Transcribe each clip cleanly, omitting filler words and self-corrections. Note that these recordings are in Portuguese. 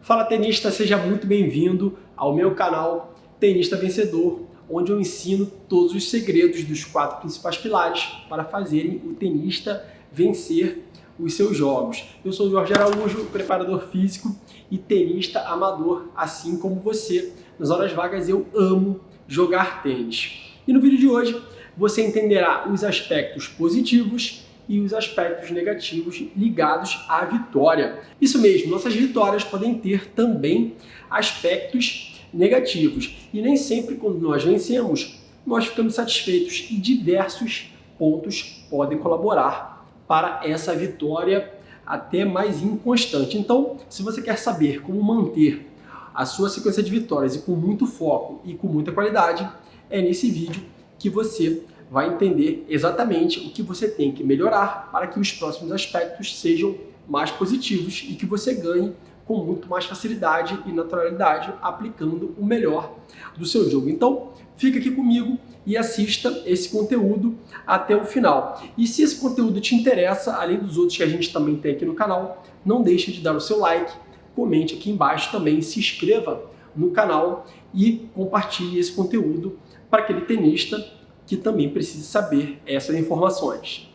Fala tenista, seja muito bem-vindo ao meu canal Tenista Vencedor, onde eu ensino todos os segredos dos 4 principais pilares para fazerem o tenista vencer os seus jogos. Eu sou o Jorge Araújo, preparador físico e tenista amador, assim como você. Nas horas vagas eu amo jogar tênis. E no vídeo de hoje você entenderá os aspectos positivos e os aspectos negativos ligados à vitória. Isso mesmo, nossas vitórias podem ter também aspectos negativos. E nem sempre quando nós vencemos, nós ficamos satisfeitos e diversos pontos podem colaborar para essa vitória até mais inconstante. Então, se você quer saber como manter a sua sequência de vitórias e com muito foco e com muita qualidade, é nesse vídeo que você vai entender exatamente o que você tem que melhorar para que os próximos aspectos sejam mais positivos e que você ganhe com muito mais facilidade e naturalidade aplicando o melhor do seu jogo. Então, fica aqui comigo e assista esse conteúdo até o final. E se esse conteúdo te interessa, além dos outros que a gente também tem aqui no canal, não deixe de dar o seu like, comente aqui embaixo também, se inscreva no canal e compartilhe esse conteúdo para aquele tenista que também precisa saber essas informações.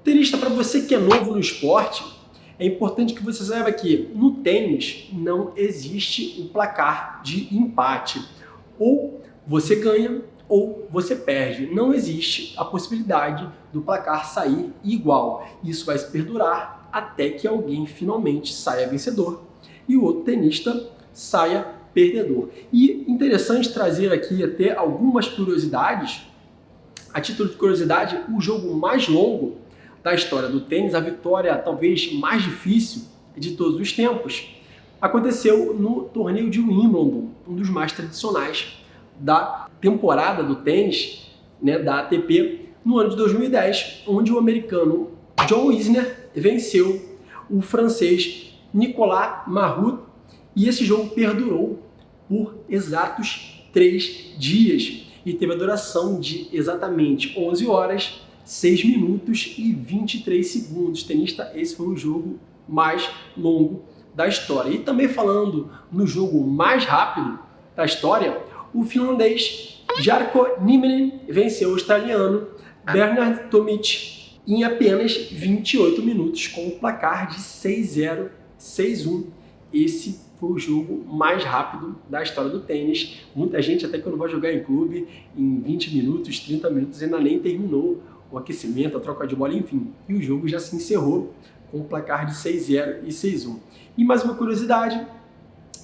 Tenista, para você que é novo no esporte, é importante que você saiba que no tênis não existe um placar de empate. Ou você ganha ou você perde. Não existe a possibilidade do placar sair igual. Isso vai se perdurar até que alguém finalmente saia vencedor e o outro tenista saia perdedor. E interessante trazer aqui até algumas curiosidades. A título de curiosidade, o jogo mais longo da história do tênis, a vitória talvez mais difícil de todos os tempos, aconteceu no torneio de Wimbledon, um dos mais tradicionais da temporada do tênis, né, da ATP, no ano de 2010, onde o americano John Isner venceu o francês Nicolas Mahut, e esse jogo perdurou por exatos 3 dias e teve a duração de exatamente 11 horas, 6 minutos e 23 segundos. Tenista, esse foi o jogo mais longo da história. E também falando no jogo mais rápido da história, o finlandês Jarkko Nieminen venceu o australiano Bernard Tomic em apenas 28 minutos com o placar de 6-0, 6-1. Esse foi o jogo mais rápido da história do tênis. Muita gente, até quando vai jogar em clube, em 20 minutos, 30 minutos, ainda nem terminou o aquecimento, a troca de bola, enfim. E o jogo já se encerrou com o placar de 6-0 e 6-1. E mais uma curiosidade,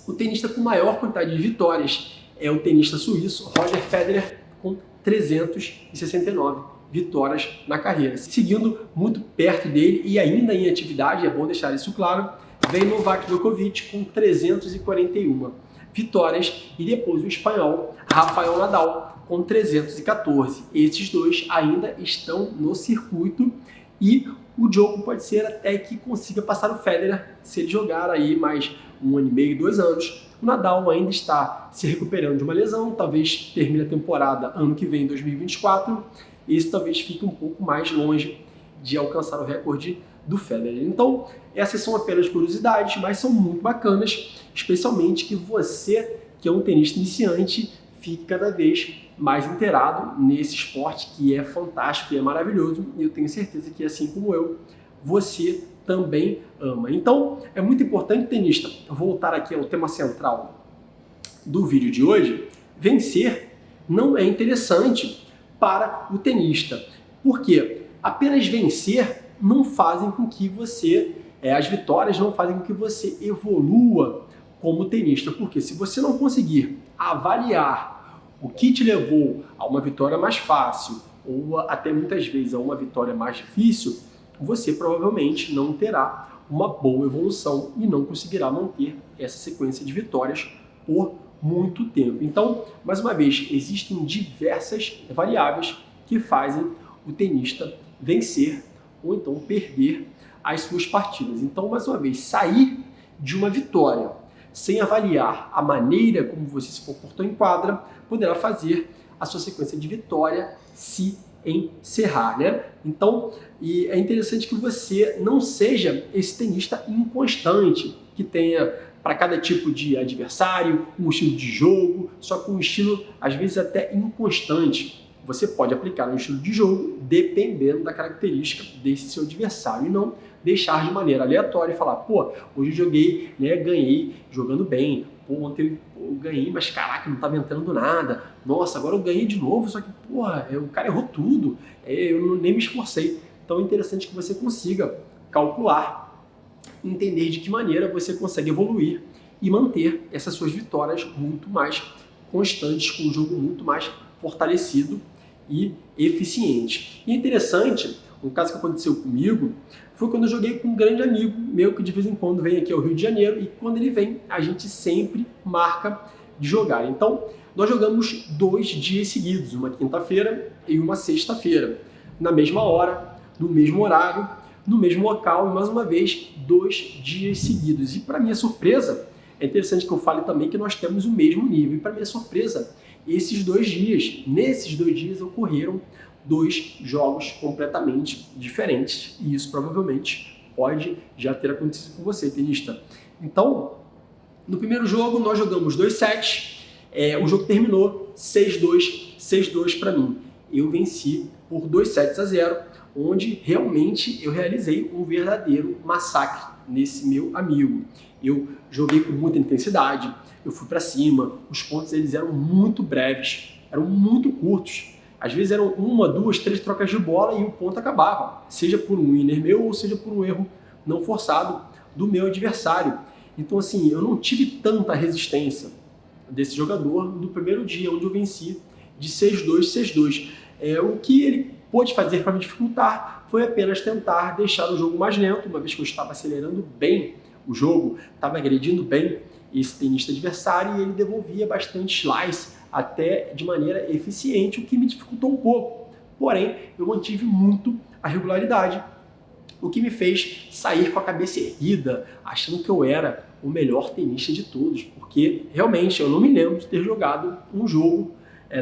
o tenista com maior quantidade de vitórias é o tenista suíço Roger Federer, com 369 vitórias na carreira. Seguindo muito perto dele e ainda em atividade, é bom deixar isso claro, vem Novak Djokovic com 341 vitórias e depois o espanhol Rafael Nadal com 314. Esses dois ainda estão no circuito e o Djoko pode ser até que consiga passar o Federer se ele jogar aí mais 1 ano e meio, 2 anos. O Nadal ainda está se recuperando de uma lesão, talvez termine a temporada ano que vem, 2024. Esse talvez fique um pouco mais longe de alcançar o recorde do Federer. Então, essas são apenas curiosidades, mas são muito bacanas, especialmente que você, que é um tenista iniciante, fique cada vez mais inteirado nesse esporte que é fantástico e é maravilhoso. E eu tenho certeza que, assim como eu, você também ama. Então, é muito importante, tenista, voltar aqui ao tema central do vídeo de hoje. Vencer não é interessante para o tenista. Por quê? Apenas vencer não fazem com que você, as vitórias não fazem com que você evolua como tenista. Porque se você não conseguir avaliar o que te levou a uma vitória mais fácil ou até muitas vezes a uma vitória mais difícil, você provavelmente não terá uma boa evolução e não conseguirá manter essa sequência de vitórias por muito tempo. Então, mais uma vez, existem diversas variáveis que fazem o tenista vencer ou então perder as suas partidas. Então, mais uma vez, sair de uma vitória sem avaliar a maneira como você se comportou em quadra, poderá fazer a sua sequência de vitória se encerrar, né? Então, e é interessante que você não seja esse tenista inconstante, que tenha para cada tipo de adversário um estilo de jogo, só que um estilo às vezes até inconstante. Você pode aplicar um estilo de jogo dependendo da característica desse seu adversário e não deixar de maneira aleatória e falar, pô, hoje eu joguei, né, ganhei jogando bem, pô, ontem eu ganhei, mas caraca, não estava entrando nada, nossa, agora eu ganhei de novo, só que, porra, o cara errou tudo, eu nem me esforcei. Então é interessante que você consiga calcular, entender de que maneira você consegue evoluir e manter essas suas vitórias muito mais constantes, com um jogo muito mais fortalecido e eficiente. E interessante, um caso que aconteceu comigo, foi quando eu joguei com um grande amigo meu que de vez em quando vem aqui ao Rio de Janeiro e quando ele vem, a gente sempre marca de jogar. Então, nós jogamos 2 dias seguidos, uma quinta-feira e uma sexta-feira, na mesma hora, no mesmo horário, no mesmo local e, mais uma vez, 2 dias seguidos. E, para minha surpresa, é interessante que eu fale também que nós temos o mesmo nível. E, para minha surpresa, nesses 2 dias ocorreram 2 jogos completamente diferentes. E isso provavelmente pode já ter acontecido com você, tenista. Então, no primeiro jogo, nós jogamos 2 sets. O jogo terminou 6-2 para mim. Eu venci por 2-0, onde realmente eu realizei um verdadeiro massacre nesse meu amigo. Eu joguei com muita intensidade, eu fui para cima, os pontos eles eram muito breves, eram muito curtos. Às vezes eram 1, 2, 3 trocas de bola e o ponto acabava, seja por um winner meu ou seja por um erro não forçado do meu adversário. Então assim, eu não tive tanta resistência desse jogador no primeiro dia, onde eu venci de 6-2, 6-2. O que ele pôde fazer para me dificultar foi apenas tentar deixar o jogo mais lento, uma vez que eu estava acelerando bem o jogo, estava agredindo bem esse tenista adversário e ele devolvia bastante slice, até de maneira eficiente, o que me dificultou um pouco. Porém, eu mantive muito a regularidade, o que me fez sair com a cabeça erguida, achando que eu era o melhor tenista de todos, porque realmente eu não me lembro de ter jogado um jogo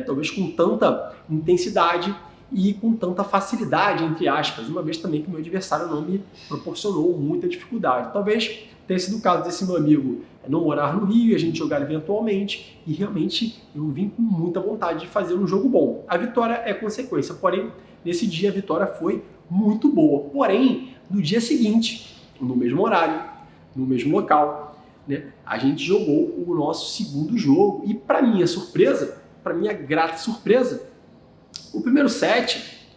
talvez com tanta intensidade e com tanta facilidade, entre aspas, uma vez também que o meu adversário não me proporcionou muita dificuldade. Talvez tenha sido o caso desse meu amigo não morar no Rio e a gente jogar eventualmente, e realmente eu vim com muita vontade de fazer um jogo bom. A vitória é consequência, porém, nesse dia a vitória foi muito boa. Porém, no dia seguinte, no mesmo horário, no mesmo local, né, a gente jogou o nosso segundo jogo e, para minha surpresa, para minha grata surpresa, o primeiro set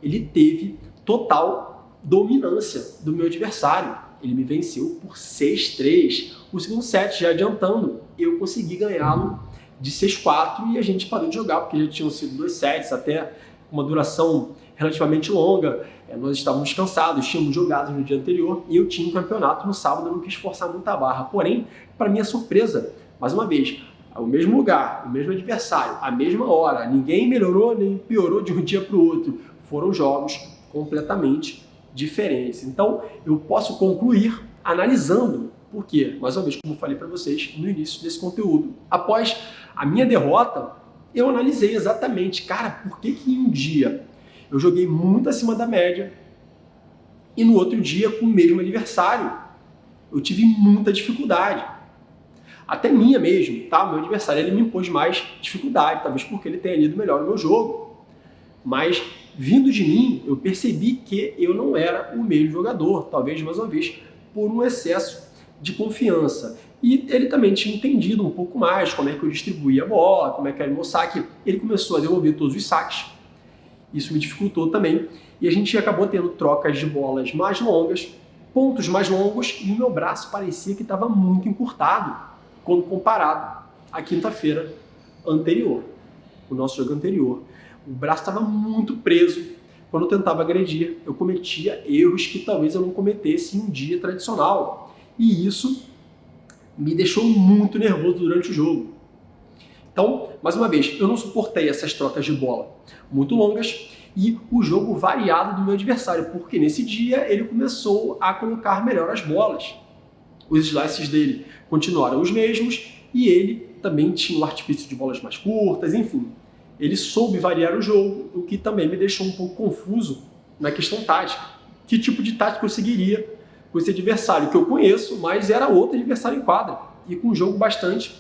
ele teve total dominância do meu adversário. Ele me venceu por 6-3. O segundo set, já adiantando, eu consegui ganhá-lo de 6-4 e a gente parou de jogar, porque já tinham sido 2 sets, até uma duração relativamente longa. Nós estávamos cansados, tínhamos jogado no dia anterior e eu tinha um campeonato no sábado, eu não quis forçar muita barra. Porém, para minha surpresa, mais uma vez, o mesmo lugar, o mesmo adversário, a mesma hora, ninguém melhorou nem piorou de um dia para o outro. Foram jogos completamente diferentes. Então, eu posso concluir analisando por quê. Mais uma vez, como eu falei para vocês no início desse conteúdo. Após a minha derrota, eu analisei exatamente, cara, por que em um dia eu joguei muito acima da média e no outro dia, com o mesmo adversário, eu tive muita dificuldade. Até minha mesmo, tá? O meu adversário ele me impôs mais dificuldade, talvez porque ele tenha lido melhor o meu jogo. Mas, vindo de mim, eu percebi que eu não era o mesmo jogador, talvez, mais uma vez, por um excesso de confiança. E ele também tinha entendido um pouco mais como é que eu distribuía a bola, como é que era o meu saque. Ele começou a devolver todos os saques. Isso me dificultou também. E a gente acabou tendo trocas de bolas mais longas, pontos mais longos, e o meu braço parecia que estava muito encurtado quando comparado à quinta-feira anterior, o nosso jogo anterior. O braço estava muito preso. Quando eu tentava agredir, eu cometia erros que talvez eu não cometesse em um dia tradicional. E isso me deixou muito nervoso durante o jogo. Então, mais uma vez, eu não suportei essas trocas de bola muito longas e o jogo variado do meu adversário, porque nesse dia ele começou a colocar melhor as bolas. Os slices dele continuaram os mesmos e ele também tinha o artifício de bolas mais curtas, enfim. Ele soube variar o jogo, o que também me deixou um pouco confuso na questão tática. Que tipo de tática eu seguiria com esse adversário que eu conheço, mas era outro adversário em quadra e com um jogo bastante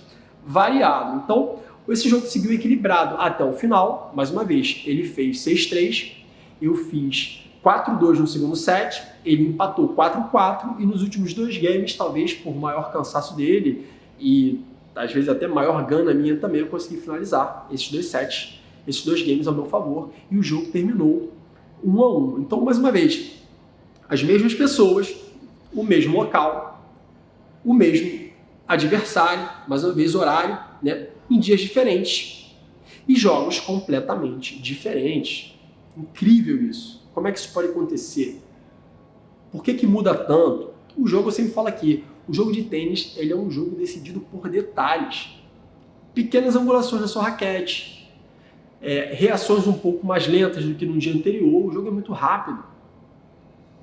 variado. Então, esse jogo seguiu equilibrado até o final. Mais uma vez, ele fez 6-3, eu fiz 4-2 no segundo set, ele empatou 4-4 e nos últimos 2 games, talvez por maior cansaço dele e às vezes até maior gana minha também, eu consegui finalizar esses 2 sets, esses 2 games ao meu favor e o jogo terminou 1-1. Então, mais uma vez, as mesmas pessoas, o mesmo local, o mesmo adversário, mais uma vez horário, né, em dias diferentes e jogos completamente diferentes. Incrível isso. Como é que isso pode acontecer? Por que muda tanto? O jogo, eu sempre falo aqui, o jogo de tênis ele é um jogo decidido por detalhes. Pequenas angulações na sua raquete, reações um pouco mais lentas do que no dia anterior, o jogo é muito rápido.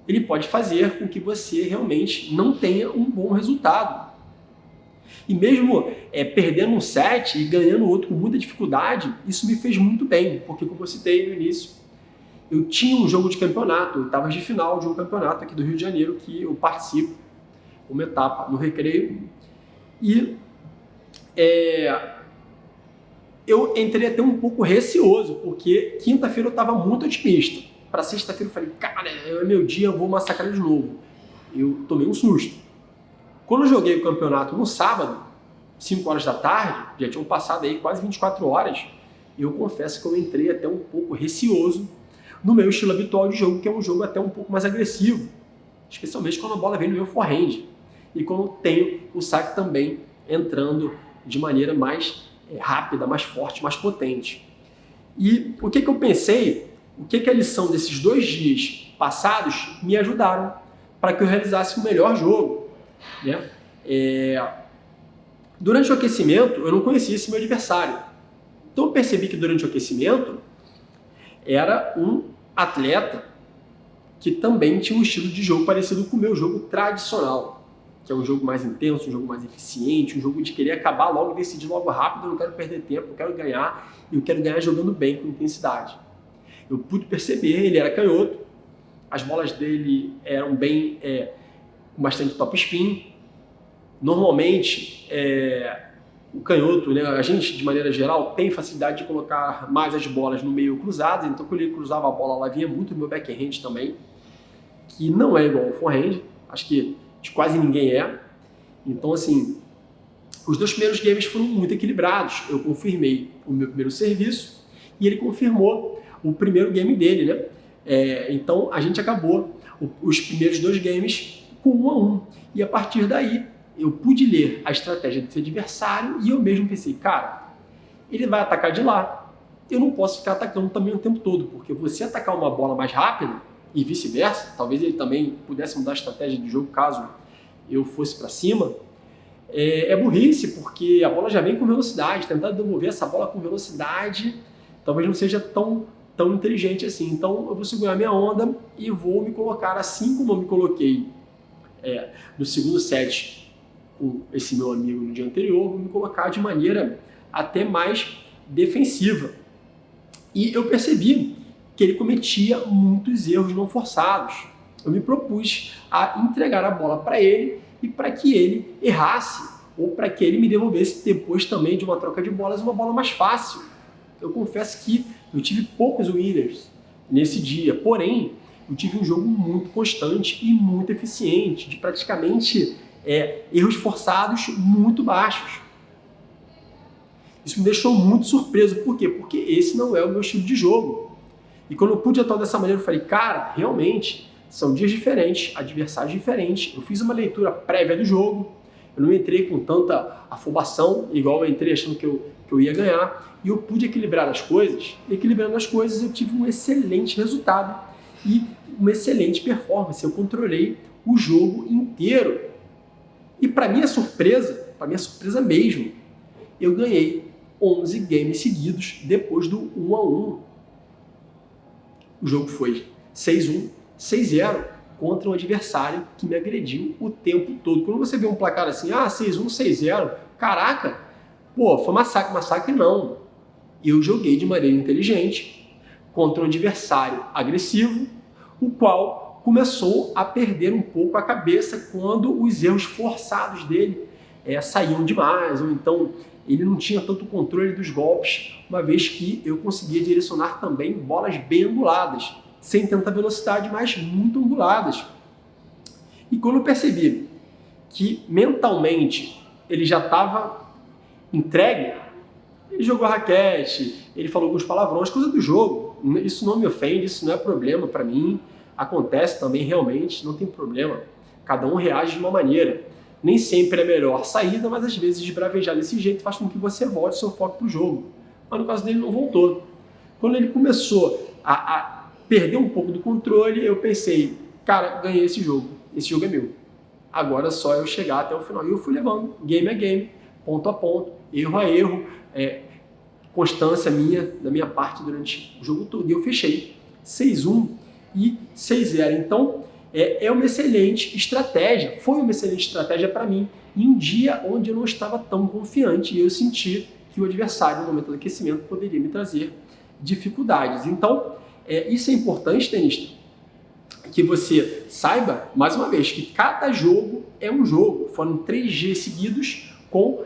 Ele pode fazer com que você realmente não tenha um bom resultado. E mesmo perdendo um set e ganhando outro com muita dificuldade, isso me fez muito bem, porque como eu citei no início, eu tinha um jogo de campeonato, oitavas de final de um campeonato aqui do Rio de Janeiro que eu participo, uma etapa no Recreio, e eu entrei até um pouco receoso, porque quinta-feira eu estava muito otimista. Para sexta-feira eu falei, cara, é meu dia, eu vou massacrar de novo. Eu tomei um susto. Quando eu joguei o campeonato no sábado, 5 horas da tarde, já tinham passado aí quase 24 horas, eu confesso que eu entrei até um pouco receoso no meu estilo habitual de jogo, que é um jogo até um pouco mais agressivo, especialmente quando a bola vem no meu forehand e quando tenho o saque também entrando de maneira mais rápida, mais forte, mais potente. E o que eu pensei, o que a lição desses 2 dias passados me ajudaram para que eu realizasse o melhor jogo, né? Durante o aquecimento, eu não conhecia esse meu adversário. Então eu percebi que durante o aquecimento era um atleta que também tinha um estilo de jogo parecido com o meu jogo tradicional, que é um jogo mais intenso, um jogo mais eficiente, um jogo de querer acabar logo, decidir logo rápido, eu não quero perder tempo, eu quero ganhar, e eu quero ganhar jogando bem, com intensidade. Eu pude perceber, ele era canhoto, as bolas dele eram bem, com bastante top spin. Normalmente, o canhoto, né, a gente, de maneira geral, tem facilidade de colocar mais as bolas no meio cruzadas, então quando ele cruzava a bola, ela vinha muito no meu backhand também, que não é igual ao forehand, acho que de quase ninguém é. Então, assim, os 2 primeiros games foram muito equilibrados. Eu confirmei o meu primeiro serviço e ele confirmou o primeiro game dele, né? Então, a gente acabou os primeiros 2 games com 1-1. E a partir daí, eu pude ler a estratégia desse adversário e eu mesmo pensei, cara, ele vai atacar de lá, eu não posso ficar atacando também o tempo todo, porque você atacar uma bola mais rápida e vice-versa, talvez ele também pudesse mudar a estratégia de jogo caso eu fosse para cima, é burrice, porque a bola já vem com velocidade, tentar devolver essa bola com velocidade talvez não seja tão inteligente assim. Então eu vou segurar minha onda e vou me colocar assim como eu me coloquei no segundo set com esse meu amigo no dia anterior, vou me colocar de maneira até mais defensiva. E eu percebi que ele cometia muitos erros não forçados. Eu me propus a entregar a bola para ele e para que ele errasse ou para que ele me devolvesse depois também de uma troca de bolas uma bola mais fácil. Eu confesso que eu tive poucos winners nesse dia, porém eu tive um jogo muito constante e muito eficiente, de praticamente erros forçados muito baixos. Isso me deixou muito surpreso. Por quê? Porque esse não é o meu estilo de jogo. E quando eu pude atuar dessa maneira, eu falei, cara, realmente são dias diferentes, adversários diferentes. Eu fiz uma leitura prévia do jogo, eu não entrei com tanta afobação, igual eu entrei achando que eu ia ganhar, e eu pude equilibrar as coisas. Equilibrando as coisas, eu tive um excelente resultado e uma excelente performance. Eu controlei o jogo inteiro. E para minha surpresa mesmo, eu ganhei 11 games seguidos depois do 1-1. O jogo foi 6-1, 6-0, contra um adversário que me agrediu o tempo todo. Quando você vê um placar assim, 6-1, 6-0, caraca, pô, foi massacre. Massacre não. Eu joguei de maneira inteligente contra um adversário agressivo, o qual começou a perder um pouco a cabeça quando os erros forçados dele saíam demais, ou então ele não tinha tanto controle dos golpes, uma vez que eu conseguia direcionar também bolas bem anguladas, sem tanta velocidade, mas muito anguladas. E quando eu percebi que mentalmente ele já estava entregue, ele jogou raquete, ele falou alguns palavrões, coisa do jogo. Isso não me ofende, isso não é problema para mim. Acontece também realmente, não tem problema. Cada um reage de uma maneira. Nem sempre é a melhor saída, mas às vezes desbravejar desse jeito faz com que você volte seu foco para o jogo. Mas no caso dele não voltou. Quando ele começou a perder um pouco do controle, eu pensei, cara, ganhei esse jogo é meu. Agora é só eu chegar até o final. E eu fui levando, game a game, ponto a ponto, erro a erro, constância da minha parte durante o jogo todo. E eu fechei 6-1 e 6-0. Então, é uma excelente estratégia, foi uma excelente estratégia para mim em um dia onde eu não estava tão confiante e eu senti que o adversário, no momento do aquecimento, poderia me trazer dificuldades. Então, isso é importante, tenista, que você saiba, mais uma vez, que cada jogo é um jogo. Foram 3 Gs seguidos com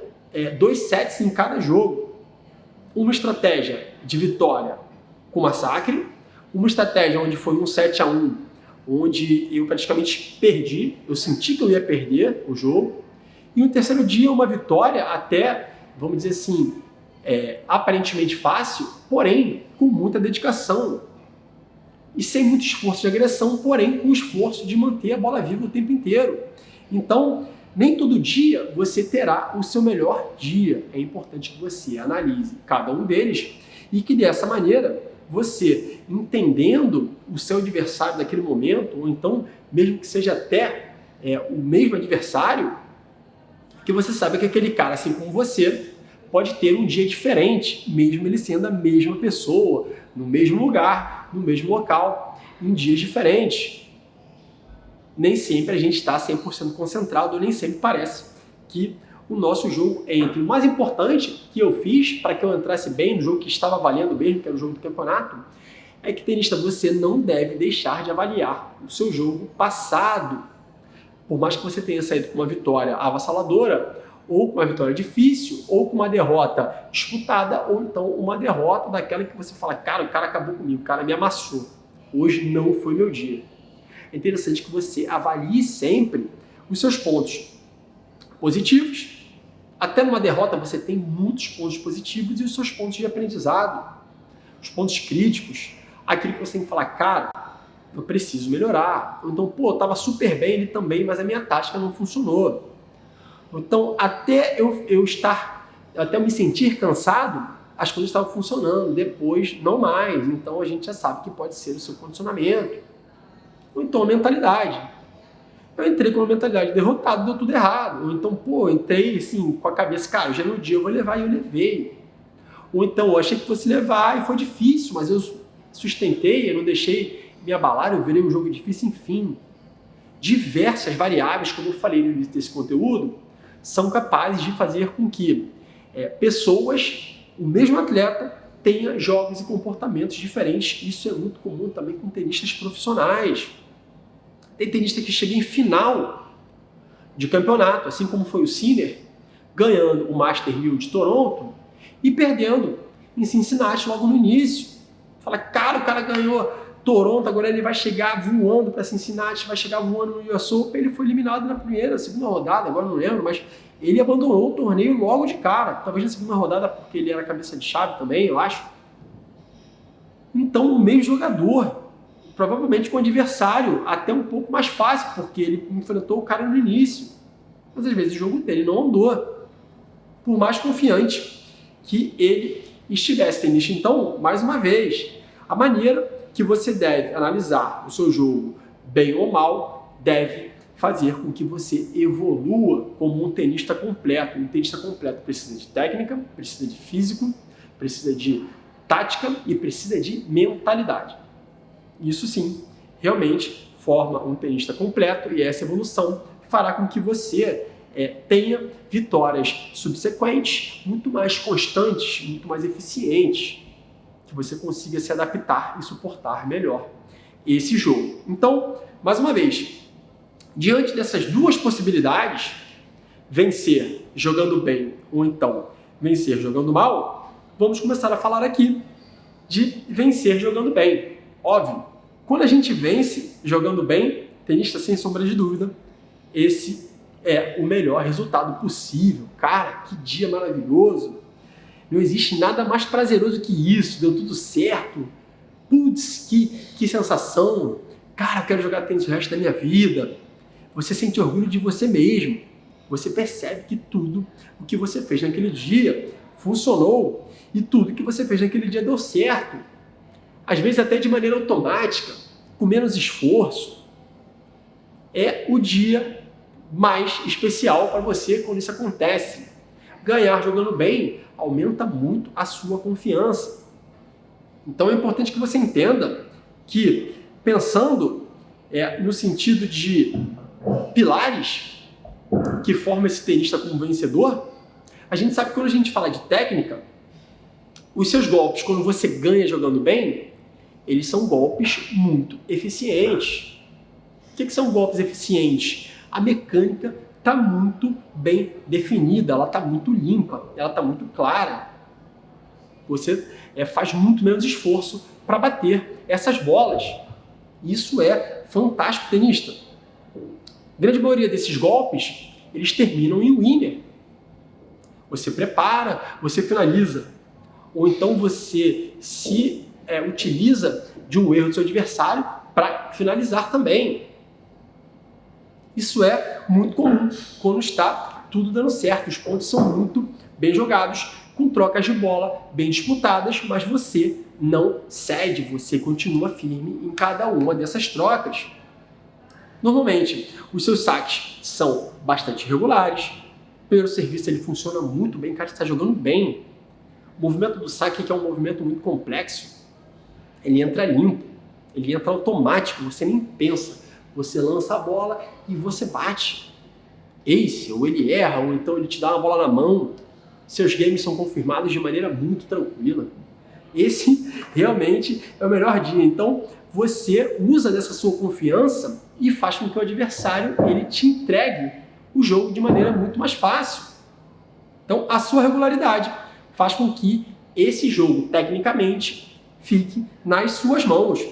2 sets em cada jogo. Uma estratégia de vitória com massacre, uma estratégia onde foi um 7-1, onde eu praticamente perdi, eu senti que eu ia perder o jogo, e no terceiro dia uma vitória até, vamos dizer assim, aparentemente fácil, porém com muita dedicação e sem muito esforço de agressão, porém com o esforço de manter a bola viva o tempo inteiro. Então, nem todo dia você terá o seu melhor dia. É importante que você analise cada um deles e que dessa maneira você, entendendo o seu adversário naquele momento, ou então mesmo que seja até o mesmo adversário, que você saiba que aquele cara, assim como você, pode ter um dia diferente, mesmo ele sendo a mesma pessoa, no mesmo lugar, no mesmo local, em dias diferentes. Nem sempre a gente está 100% concentrado, ou nem sempre parece que o nosso jogo entre. O mais importante que eu fiz para que eu entrasse bem no jogo que estava valendo mesmo, que era o jogo do campeonato, é que, tenista, você não deve deixar de avaliar o seu jogo passado. Por mais que você tenha saído com uma vitória avassaladora, ou com uma vitória difícil, ou com uma derrota disputada, ou então uma derrota daquela que você fala, cara, o cara acabou comigo, o cara me amassou. Hoje não foi meu dia. É interessante que você avalie sempre os seus pontos positivos. Até numa derrota você tem muitos pontos positivos e os seus pontos de aprendizado, os pontos críticos, aquilo que você tem que falar, cara, eu preciso melhorar. Ou então, pô, eu estava super bem ele também, mas a minha tática não funcionou. Então, até eu me sentir cansado, as coisas estavam funcionando, depois não mais. Então a gente já sabe que pode ser o seu condicionamento. Ou então a mentalidade. Eu entrei com uma mentalidade derrotada, deu tudo errado. Ou então, pô, eu entrei assim, com a cabeça, cara, já no dia eu vou levar e eu levei. Ou então, eu achei que fosse levar e foi difícil, mas eu sustentei, eu não deixei me abalar, eu virei um jogo difícil, enfim. Diversas variáveis, como eu falei no início desse conteúdo, são capazes de fazer com que pessoas, o mesmo atleta, tenha jogos e comportamentos diferentes. Isso é muito comum também com tenistas profissionais. Tem tenista que chega em final de campeonato, assim como foi o Sinner, ganhando o Master 1000 de Toronto e perdendo em Cincinnati logo no início. Fala, cara, o cara ganhou Toronto, agora ele vai chegar voando para Cincinnati, vai chegar voando no US Open. Ele foi eliminado na primeira, segunda rodada, agora não lembro, mas ele abandonou o torneio logo de cara. Talvez na segunda rodada, porque ele era cabeça de chave também, eu acho. Então, o mesmo jogador, provavelmente com um adversário até um pouco mais fácil, porque ele enfrentou o cara no início. Mas às vezes o jogo dele não andou, por mais confiante que ele estivesse. Tenista, então, mais uma vez, a maneira que você deve analisar o seu jogo, bem ou mal, deve fazer com que você evolua como um tenista completo. Um tenista completo precisa de técnica, precisa de físico, precisa de tática e precisa de mentalidade. Isso sim, realmente forma um tenista completo e essa evolução fará com que você tenha vitórias subsequentes, muito mais constantes, muito mais eficientes, que você consiga se adaptar e suportar melhor esse jogo. Então, mais uma vez, diante dessas duas possibilidades, vencer jogando bem ou então vencer jogando mal, vamos começar a falar aqui de vencer jogando bem. Óbvio, quando a gente vence jogando bem, tenista sem sombra de dúvida, esse é o melhor resultado possível. Cara, que dia maravilhoso! Não existe nada mais prazeroso que isso, deu tudo certo. Putz, que sensação! Cara, eu quero jogar tênis o resto da minha vida. Você sente orgulho de você mesmo. Você percebe que tudo o que você fez naquele dia funcionou e tudo que você fez naquele dia deu certo. Às vezes até de maneira automática, com menos esforço. É o dia mais especial para você quando isso acontece. Ganhar jogando bem aumenta muito a sua confiança. Então é importante que você entenda que, pensando no sentido de pilares que formam esse tenista como vencedor, a gente sabe que quando a gente fala de técnica, os seus golpes, quando você ganha jogando bem, eles são golpes muito eficientes. O que são golpes eficientes? A mecânica está muito bem definida, ela está muito limpa, ela está muito clara. Você faz muito menos esforço para bater essas bolas. Isso é fantástico, tenista. A grande maioria desses golpes, eles terminam em winner. Você prepara, você finaliza. Ou então você se utiliza de um erro do seu adversário para finalizar também. Isso é muito comum quando está tudo dando certo. Os pontos são muito bem jogados, com trocas de bola bem disputadas, mas você não cede, você continua firme em cada uma dessas trocas. Normalmente, os seus saques são bastante regulares, o primeiro serviço ele funciona muito bem, o cara está jogando bem. O movimento do saque, que é um movimento muito complexo, ele entra limpo, ele entra automático, você nem pensa. Você lança a bola e você bate. Ace, ou ele erra, ou então ele te dá uma bola na mão. Seus games são confirmados de maneira muito tranquila. Esse realmente é o melhor dia. Então, você usa dessa sua confiança e faz com que o adversário ele te entregue o jogo de maneira muito mais fácil. Então, a sua regularidade faz com que esse jogo, tecnicamente, fique nas suas mãos.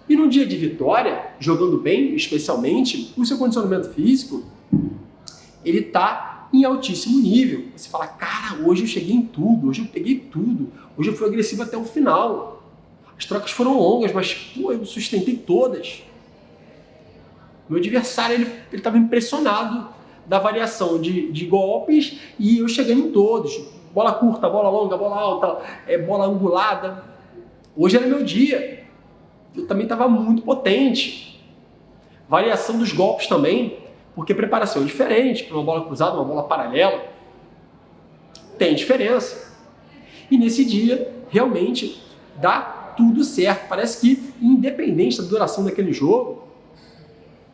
E no dia de vitória, jogando bem, especialmente, o seu condicionamento físico, ele está em altíssimo nível. Você fala, cara, hoje eu cheguei em tudo, hoje eu peguei tudo, hoje eu fui agressivo até o final. As trocas foram longas, mas eu sustentei todas. Meu adversário ele estava impressionado da variação de golpes e eu chegando em todos. Bola curta, bola longa, bola alta, bola angulada. Hoje era meu dia. Eu também estava muito potente. Variação dos golpes também, porque preparação é diferente, para uma bola cruzada, uma bola paralela, tem diferença. E nesse dia, realmente, dá tudo certo. Parece que, independente da duração daquele jogo,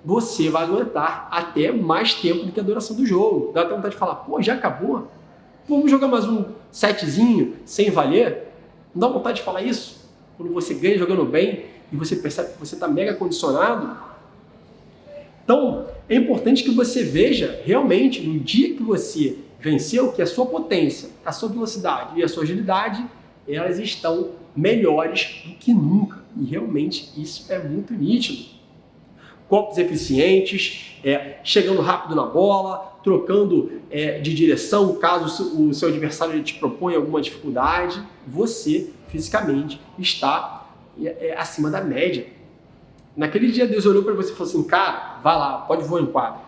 você vai aguentar até mais tempo do que a duração do jogo. Dá até vontade de falar, pô, já acabou? Vamos jogar mais um setzinho sem valer? Não dá vontade de falar isso? Quando você ganha jogando bem e você percebe que você está mega condicionado. Então, é importante que você veja realmente no dia que você venceu que a sua potência, a sua velocidade e a sua agilidade, elas estão melhores do que nunca. E realmente isso é muito nítido. Golpes eficientes, chegando rápido na bola, trocando de direção caso o seu adversário te proponha alguma dificuldade, você fisicamente está acima da média. Naquele dia Deus olhou para você e falou assim, cara, vai lá, pode voar em quadra.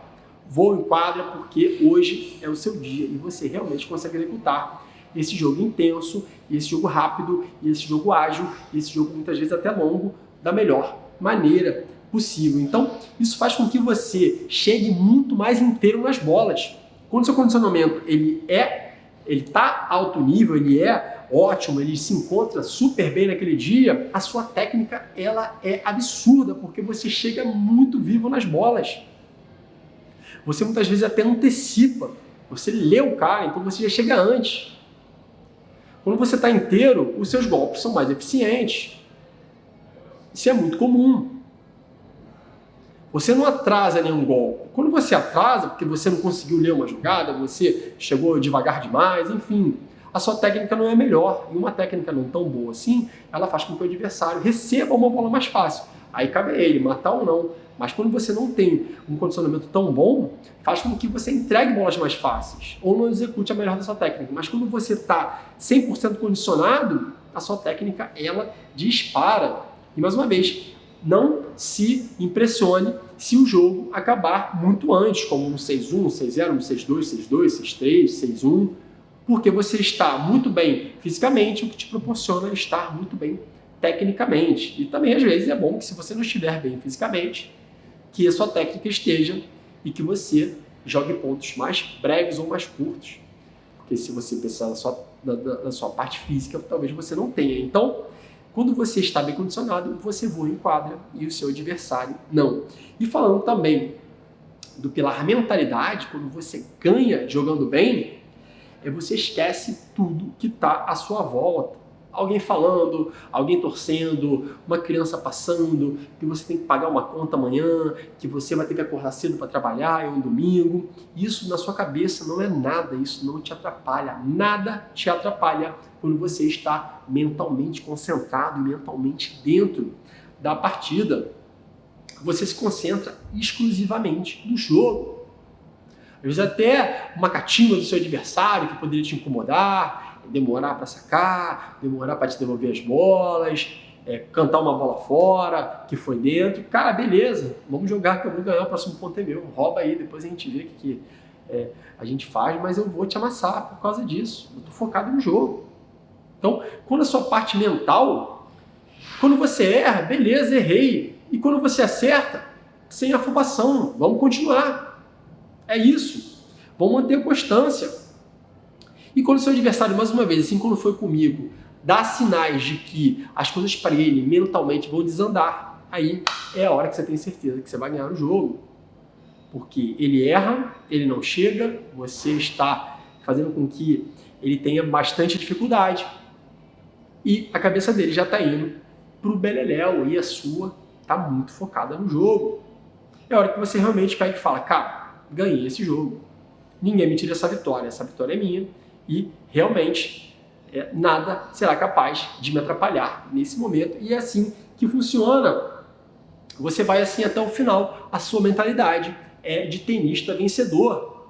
Voa em quadra porque hoje é o seu dia e você realmente consegue executar esse jogo intenso, esse jogo rápido, esse jogo ágil, esse jogo muitas vezes até longo, da melhor maneira possível. Então, isso faz com que você chegue muito mais inteiro nas bolas. Quando o seu condicionamento ele é ele está alto nível, ele é ótimo, ele se encontra super bem naquele dia, a sua técnica ela é absurda, porque você chega muito vivo nas bolas. Você muitas vezes até antecipa, você lê o cara, então você já chega antes. Quando você está inteiro, os seus golpes são mais eficientes. Isso é muito comum. Você não atrasa nenhum golpe. Quando você atrasa, porque você não conseguiu ler uma jogada, você chegou devagar demais, enfim, a sua técnica não é melhor. E uma técnica não tão boa assim, ela faz com que o adversário receba uma bola mais fácil. Aí cabe a ele matar ou não. Mas quando você não tem um condicionamento tão bom, faz com que você entregue bolas mais fáceis ou não execute a melhor da sua técnica. Mas quando você está 100% condicionado, a sua técnica ela dispara. E mais uma vez, não se impressione se o jogo acabar muito antes, como um 6-1, um 6-0, um 6-2, 6-2, 6-3, 6-1, porque você está muito bem fisicamente, o que te proporciona estar muito bem tecnicamente. E também, às vezes, é bom que se você não estiver bem fisicamente, que a sua técnica esteja e que você jogue pontos mais breves ou mais curtos. Porque se você pensar na sua parte física, talvez você não tenha. Então, quando você está bem condicionado, você voa em quadra e o seu adversário não. E falando também do pilar mentalidade, quando você ganha jogando bem, você esquece tudo que está à sua volta. Alguém falando, alguém torcendo, uma criança passando, que você tem que pagar uma conta amanhã, que você vai ter que acordar cedo para trabalhar, é um domingo. Isso na sua cabeça não é nada, isso não te atrapalha. Nada te atrapalha quando você está mentalmente concentrado e mentalmente dentro da partida. Você se concentra exclusivamente no jogo. Às vezes até uma catimba do seu adversário que poderia te incomodar, demorar para sacar, demorar para te devolver as bolas, cantar uma bola fora, que foi dentro. Cara, beleza, vamos jogar que eu vou ganhar, o próximo ponto é meu. Rouba aí, depois a gente vê o que a gente faz, mas eu vou te amassar por causa disso. Eu estou focado no jogo. Então, quando a sua parte mental, quando você erra, beleza, errei. E quando você acerta, sem afobação, vamos continuar. É isso. Vamos manter a constância. E quando o seu adversário, mais uma vez, assim como foi comigo, dá sinais de que as coisas para ele mentalmente vão desandar, aí é a hora que você tem certeza que você vai ganhar o jogo. Porque ele erra, ele não chega, você está fazendo com que ele tenha bastante dificuldade e a cabeça dele já está indo para o beleléu e a sua está muito focada no jogo. É a hora que você realmente pega e fala, cara, ganhei esse jogo, ninguém me tira essa vitória é minha. E realmente nada será capaz de me atrapalhar nesse momento. E é assim que funciona. Você vai assim até o final. A sua mentalidade é de tenista vencedor.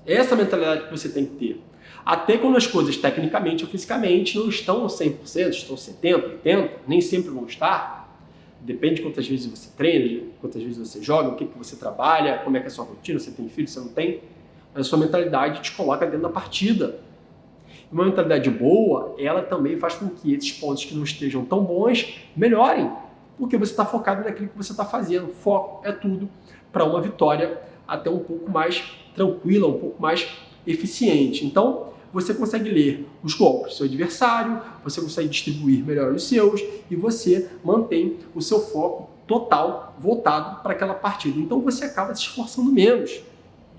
Essa mentalidade que você tem que ter. Até quando as coisas tecnicamente ou fisicamente não estão 100%, estão 70%, 80%, nem sempre vão estar. Depende de quantas vezes você treina, quantas vezes você joga, o que você trabalha, como é que é a sua rotina, você tem filho, você não tem. Mas a sua mentalidade te coloca dentro da partida. Uma mentalidade boa, ela também faz com que esses pontos que não estejam tão bons melhorem, porque você está focado naquilo que você está fazendo. Foco é tudo para uma vitória até um pouco mais tranquila, um pouco mais eficiente. Então, você consegue ler os golpes do seu adversário, você consegue distribuir melhor os seus e você mantém o seu foco total voltado para aquela partida. Então, você acaba se esforçando menos.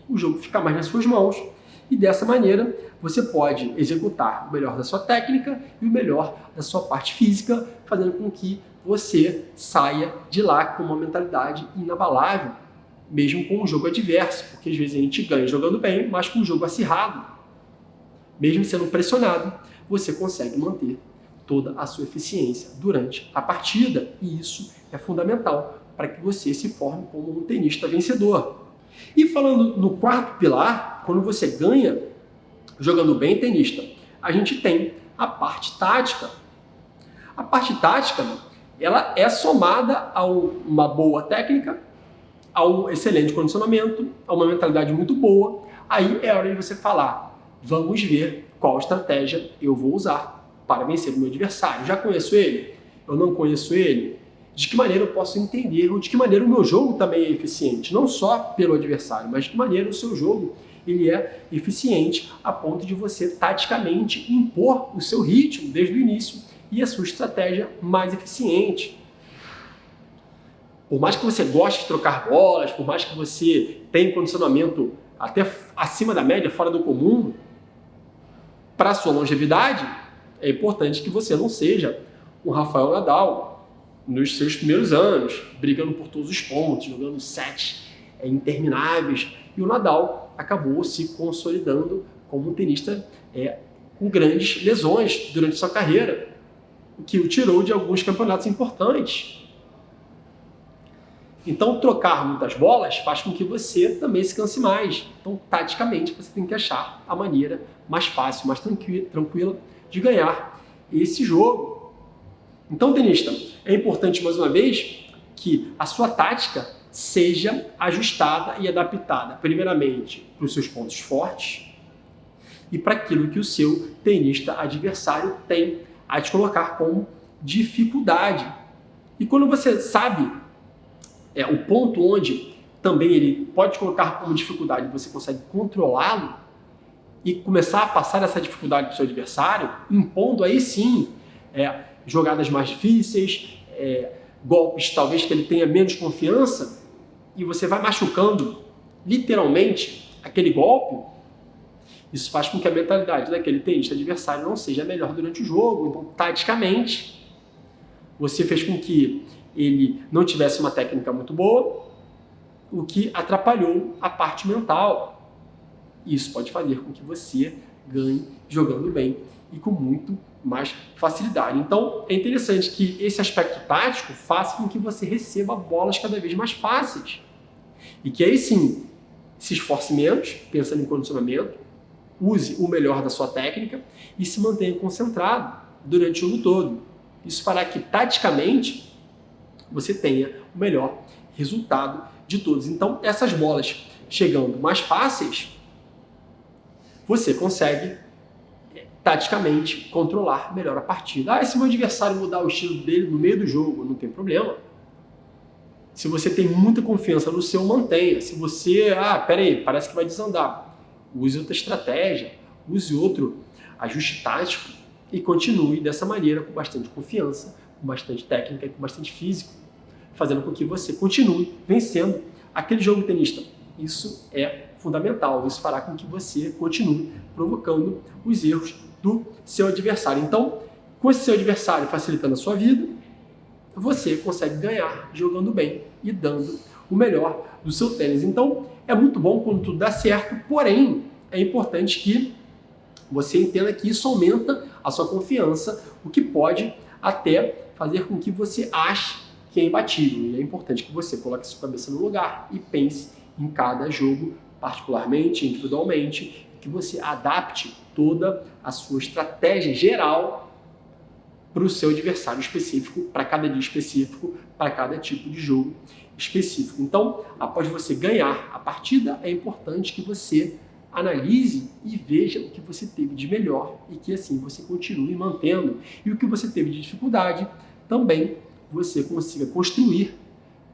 O jogo fica mais nas suas mãos e dessa maneira você pode executar o melhor da sua técnica e o melhor da sua parte física, fazendo com que você saia de lá com uma mentalidade inabalável, mesmo com um jogo adverso, porque às vezes a gente ganha jogando bem, mas com um jogo acirrado. Mesmo sendo pressionado, você consegue manter toda a sua eficiência durante a partida e isso é fundamental para que você se forme como um tenista vencedor. E falando no quarto pilar, quando você ganha jogando bem tenista, a gente tem a parte tática. A parte tática, ela é somada a uma boa técnica, a um excelente condicionamento, a uma mentalidade muito boa. Aí é hora de você falar, vamos ver qual estratégia eu vou usar para vencer o meu adversário. Já conheço ele? Eu não conheço ele? De que maneira eu posso entender, ou de que maneira o meu jogo também é eficiente, não só pelo adversário, mas de que maneira o seu jogo ele é eficiente a ponto de você taticamente impor o seu ritmo desde o início e a sua estratégia mais eficiente. Por mais que você goste de trocar bolas, por mais que você tenha um condicionamento até acima da média, fora do comum, para a sua longevidade, é importante que você não seja um Rafael Nadal nos seus primeiros anos, brigando por todos os pontos, jogando sets intermináveis. E o Nadal acabou se consolidando como um tenista com grandes lesões durante sua carreira, o que o tirou de alguns campeonatos importantes. Então, trocar muitas bolas faz com que você também se canse mais. Então, taticamente, você tem que achar a maneira mais fácil, mais tranquila de ganhar esse jogo. Então, tenista, é importante, mais uma vez, que a sua tática seja ajustada e adaptada, primeiramente, para os seus pontos fortes e para aquilo que o seu tenista adversário tem a te colocar como dificuldade. E quando você sabe o ponto onde também ele pode colocar como dificuldade, você consegue controlá-lo e começar a passar essa dificuldade para o seu adversário, impondo aí sim jogadas mais difíceis, golpes talvez que ele tenha menos confiança, e você vai machucando literalmente aquele golpe. Isso faz com que a mentalidade daquele tenista adversário não seja melhor durante o jogo. Então, taticamente, você fez com que ele não tivesse uma técnica muito boa, o que atrapalhou a parte mental. Isso pode fazer com que você ganhe jogando bem e com muito mais facilidade. Então, é interessante que esse aspecto tático faça com que você receba bolas cada vez mais fáceis. E que aí sim, se esforce menos, pensando em condicionamento, use o melhor da sua técnica e se mantenha concentrado durante o jogo todo. Isso fará que, taticamente, você tenha o melhor resultado de todos. Então, essas bolas chegando mais fáceis, você consegue taticamente controlar melhor a partida. E se o adversário mudar o estilo dele no meio do jogo, não tem problema. Se você tem muita confiança no seu, mantenha. Se você, peraí, parece que vai desandar, use outra estratégia, use outro ajuste tático e continue dessa maneira, com bastante confiança, com bastante técnica e com bastante físico, fazendo com que você continue vencendo aquele jogo tenista. Isso é fundamental, isso fará com que você continue provocando os erros do seu adversário. Então, com esse seu adversário facilitando a sua vida, você consegue ganhar jogando bem e dando o melhor do seu tênis. Então, é muito bom quando tudo dá certo, porém, é importante que você entenda que isso aumenta a sua confiança, o que pode até fazer com que você ache que é imbatível. E é importante que você coloque sua cabeça no lugar e pense em cada jogo particularmente, individualmente, que você adapte toda a sua estratégia geral para o seu adversário específico, para cada dia específico, para cada tipo de jogo específico. Então, após você ganhar a partida, é importante que você analise e veja o que você teve de melhor e que assim você continue mantendo. E o que você teve de dificuldade, também você consiga construir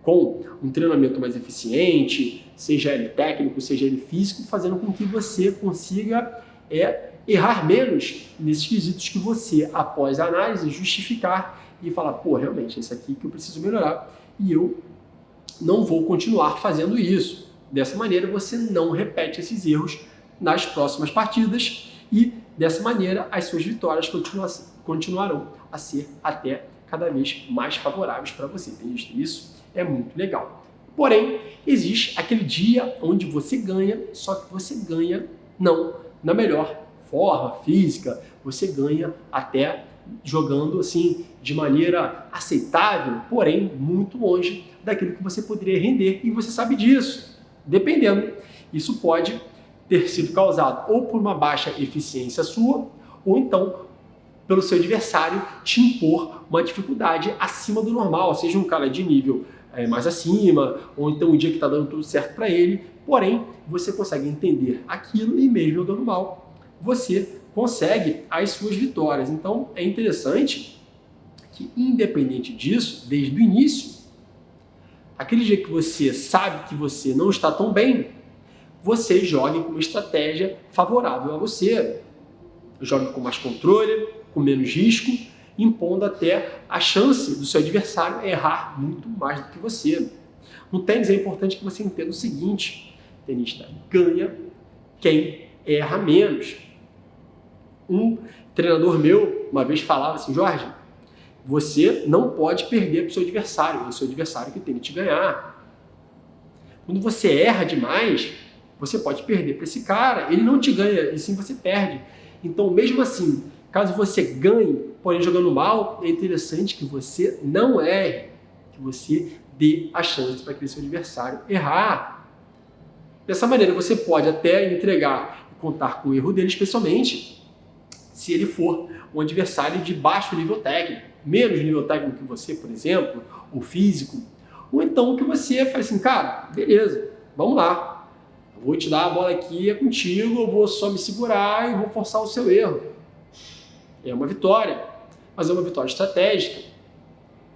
com um treinamento mais eficiente, seja ele técnico, seja ele físico, fazendo com que você consiga errar menos nesses quesitos que você, após a análise, justificar e falar, pô, realmente, é isso aqui que eu preciso melhorar e eu não vou continuar fazendo isso. Dessa maneira, você não repete esses erros nas próximas partidas e, dessa maneira, as suas vitórias continuarão a ser até cada vez mais favoráveis para você. Isso é muito legal. Porém, existe aquele dia onde você ganha, só que você ganha não na melhor forma física, você ganha até jogando assim de maneira aceitável, porém muito longe daquilo que você poderia render, e você sabe disso. Dependendo, isso pode ter sido causado ou por uma baixa eficiência sua, ou então pelo seu adversário te impor uma dificuldade acima do normal, seja um cara de nível mais acima, ou então um dia que está dando tudo certo para ele, porém você consegue entender aquilo e mesmo jogando mal, você consegue as suas vitórias. Então é interessante que, independente disso, desde o início, aquele dia que você sabe que você não está tão bem, você jogue com uma estratégia favorável a você. Jogue com mais controle, com menos risco, impondo até a chance do seu adversário errar muito mais do que você. No tênis é importante que você entenda o seguinte: o tenista ganha quem erra menos. Um treinador meu uma vez falava assim: Jorge, você não pode perder para o seu adversário, é o seu adversário que tem que te ganhar. Quando você erra demais, você pode perder para esse cara, ele não te ganha, e sim você perde. Então, mesmo assim, caso você ganhe, porém jogando mal, é interessante que você não erre, que você dê a chance para aquele seu adversário errar. Dessa maneira, você pode até entregar e contar com o erro dele, especialmente se ele for um adversário de baixo nível técnico, menos nível técnico que você, por exemplo, ou físico, ou então que você fale assim: cara, beleza, vamos lá. Vou te dar a bola aqui, é contigo, eu vou só me segurar e vou forçar o seu erro. É uma vitória, mas é uma vitória estratégica.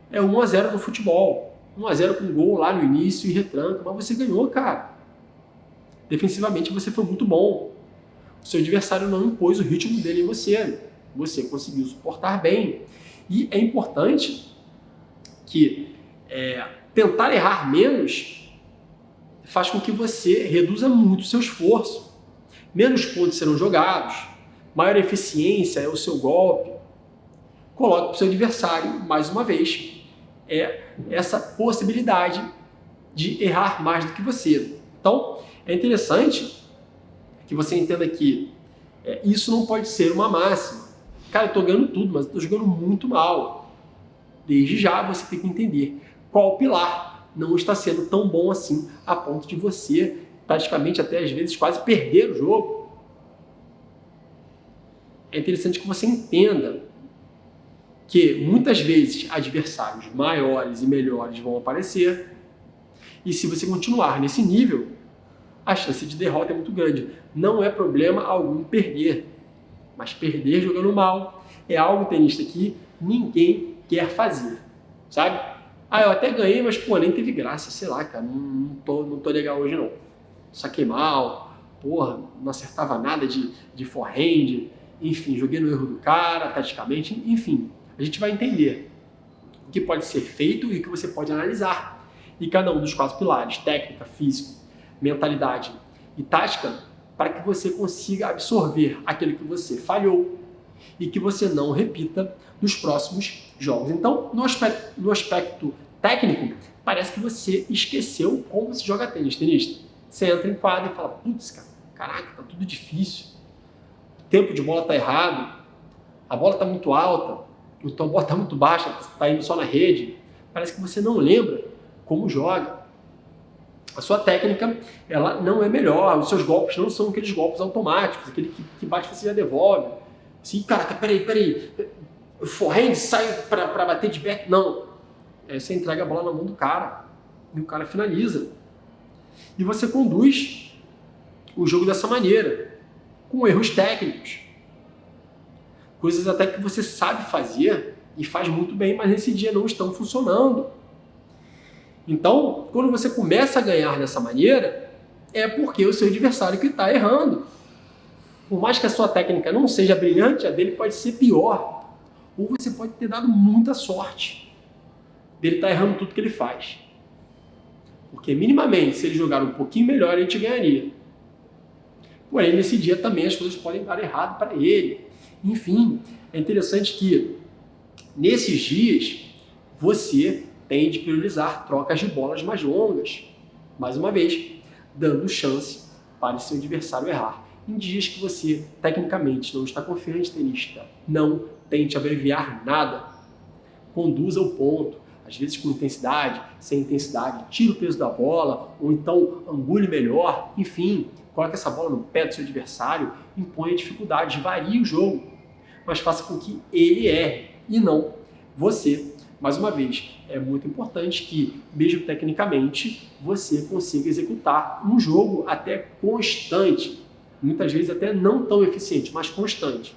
É 1-0 no futebol. 1-0 com gol lá no início e retranca, mas você ganhou, cara. Defensivamente você foi muito bom. O seu adversário não impôs o ritmo dele em você. Você conseguiu suportar bem. E é importante que tentar errar menos faz com que você reduza muito o seu esforço. Menos pontos serão jogados, maior eficiência é o seu golpe. Coloque para o seu adversário, mais uma vez, essa possibilidade de errar mais do que você. Então, é interessante que você entenda que isso não pode ser uma máxima. Cara, eu estou ganhando tudo, mas estou jogando muito mal. Desde já você tem que entender qual pilar não está sendo tão bom assim, a ponto de você praticamente até às vezes quase perder o jogo. É interessante que você entenda que muitas vezes adversários maiores e melhores vão aparecer, e se você continuar nesse nível, a chance de derrota é muito grande. Não é problema algum perder, mas perder jogando mal é algo, tenista, que ninguém quer fazer, sabe? Eu até ganhei, mas pô, nem teve graça, sei lá, cara, não tô legal hoje não. Saquei mal, porra, não acertava nada de forehand, enfim, joguei no erro do cara, taticamente, enfim. A gente vai entender o que pode ser feito e o que você pode analisar. E cada um dos 4 pilares, técnica, físico, mentalidade e tática, para que você consiga absorver aquilo que você falhou e que você não repita nos próximos jogos. Então, no aspecto técnico, parece que você esqueceu como se joga tênis, tenista. Você entra em quadra e fala: putz, caraca, tá tudo difícil, o tempo de bola tá errado, a bola tá muito alta, então a bola tá muito baixa, tá indo só na rede. Parece que você não lembra como joga. A sua técnica, ela não é melhor, os seus golpes não são aqueles golpes automáticos, aquele que bate e você já devolve. Assim, caraca, peraí, o forehand sai para bater de back? Não. Você entrega a bola na mão do cara e o cara finaliza. E você conduz o jogo dessa maneira, com erros técnicos. Coisas até que você sabe fazer e faz muito bem, mas nesse dia não estão funcionando. Então, quando você começa a ganhar dessa maneira, é porque o seu adversário que está errando. Por mais que a sua técnica não seja brilhante, a dele pode ser pior. Ou você pode ter dado muita sorte dele estar errando tudo que ele faz. Porque minimamente, se ele jogar um pouquinho melhor, a gente ganharia. Porém, nesse dia também as coisas podem dar errado para ele. Enfim, é interessante que nesses dias você tem de priorizar trocas de bolas mais longas. Mais uma vez, dando chance para o seu adversário errar. Em dias que você, tecnicamente, não está confiante, tenista, não tente abreviar nada. Conduza o ponto. Às vezes com intensidade, sem intensidade, tira o peso da bola, ou então angule melhor, enfim, coloque essa bola no pé do seu adversário, imponha dificuldades, varie o jogo, mas faça com que ele erre e não você. Mais uma vez, é muito importante que, mesmo tecnicamente, você consiga executar um jogo até constante, muitas vezes até não tão eficiente, mas constante.